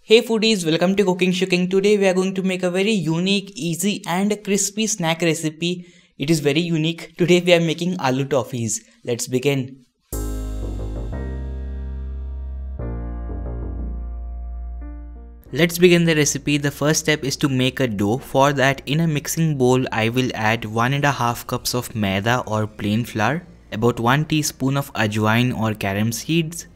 Hey foodies, welcome to CookingShooking. Today we are going to make a very unique, easy and crispy snack recipe. It is very unique. Today we are making aloo toffees. Let's begin. Let's begin the recipe. The first step is to make a dough. For that, in a mixing bowl, I will add 1.5 cups of Maida or plain flour, about 1 teaspoon of Ajwain or carom seeds,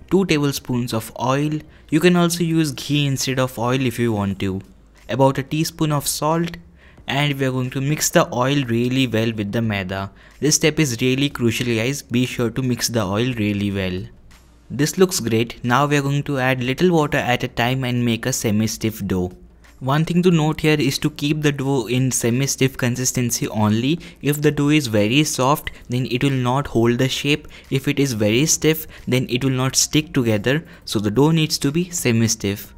2 tablespoons of oil. You can also use ghee instead of oil if you want to, about a teaspoon of salt, and we are going to mix the oil really well with the Maida. This step is really crucial guys, be sure to mix the oil really well. This looks great. Now we are going to add little water at a time and make a semi-stiff dough. One thing to note here is to keep the dough in semi-stiff consistency only. If the dough is very soft, then it will not hold the shape. If it is very stiff, then it will not stick together. So the dough needs to be semi-stiff.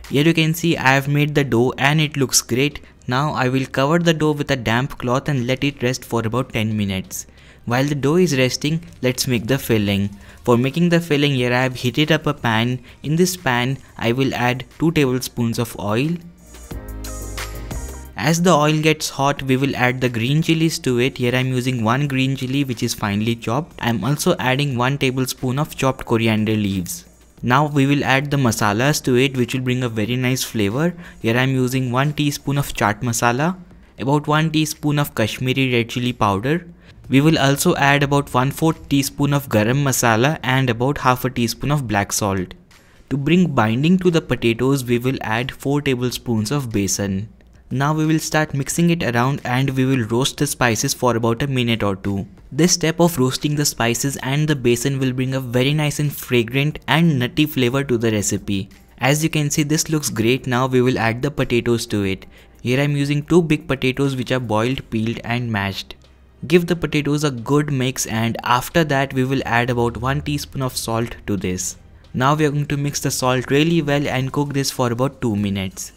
Here you can see I have made the dough and it looks great. Now I will cover the dough with a damp cloth and let it rest for about 10 minutes. While the dough is resting, let's make the filling. For making the filling, here I have heated up a pan. In this pan, I will add 2 tablespoons of oil. As the oil gets hot, we will add the green chilies to it. Here I am using 1 green chili which is finely chopped. I am also adding 1 tablespoon of chopped coriander leaves. Now we will add the masalas to it which will bring a very nice flavor. Here I am using 1 teaspoon of chaat masala, about 1 teaspoon of Kashmiri red chili powder. We will also add about 1/4 teaspoon of Garam Masala and about half a teaspoon of black salt. To bring binding to the potatoes, we will add 4 tablespoons of besan. Now we will start mixing it around and we will roast the spices for about a minute or two. This step of roasting the spices and the besan will bring a very nice and fragrant and nutty flavor to the recipe. As you can see, this looks great. Now we will add the potatoes to it. Here I am using 2 big potatoes which are boiled, peeled and mashed. Give the potatoes a good mix and after that we will add about 1 teaspoon of salt to this. Now we are going to mix the salt really well and cook this for about 2 minutes.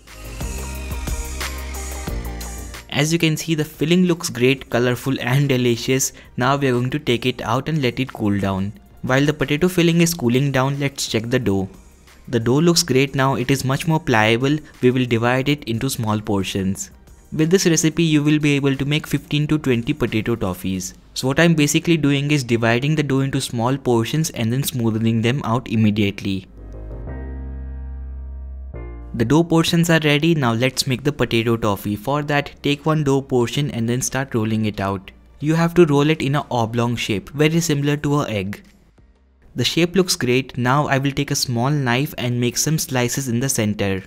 As you can see, the filling looks great, colorful and delicious. Now we are going to take it out and let it cool down. While the potato filling is cooling down, let's check the dough. The dough looks great now. It is much more pliable. We will divide it into small portions. With this recipe, you will be able to make 15 to 20 potato toffees. So what I'm basically doing is dividing the dough into small portions and then smoothing them out immediately. The dough portions are ready. Now let's make the potato toffee. For that, take one dough portion and then start rolling it out. You have to roll it in an oblong shape, very similar to an egg. The shape looks great. Now I will take a small knife and make some slices in the center.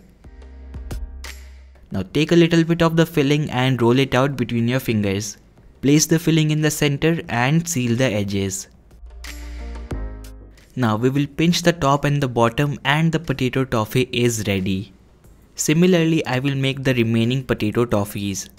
Now take a little bit of the filling and roll it out between your fingers. Place the filling in the center and seal the edges. Now we will pinch the top and the bottom and the potato toffee is ready. Similarly, I will make the remaining potato toffees.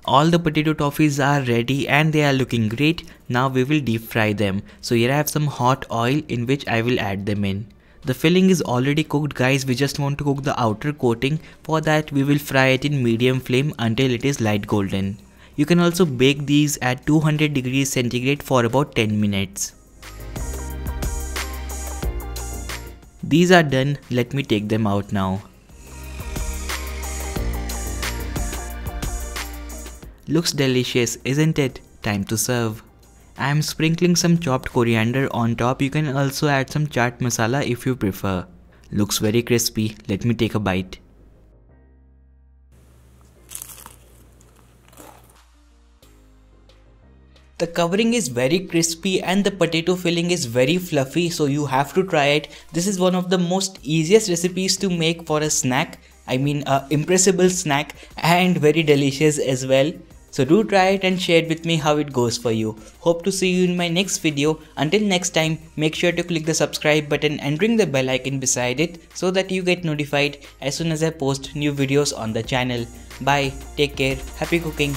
All the potato toffees are ready and they are looking great. Now we will deep fry them. So here I have some hot oil in which I will add them in. The filling is already cooked guys, we just want to cook the outer coating. For that we will fry it in medium flame until it is light golden. You can also bake these at 200 degrees centigrade for about 10 minutes. These are done, let me take them out now. Looks delicious, isn't it? Time to serve. I am sprinkling some chopped coriander on top. You can also add some chaat masala if you prefer. Looks very crispy. Let me take a bite. The covering is very crispy and the potato filling is very fluffy, so you have to try it. This is one of the most easiest recipes to make for a snack. I mean a impressible snack and very delicious as well. So do try it and share with me how it goes for you. Hope to see you in my next video. Until next time, make sure to click the subscribe button and ring the bell icon beside it so that you get notified as soon as I post new videos on the channel. Bye, take care, happy cooking.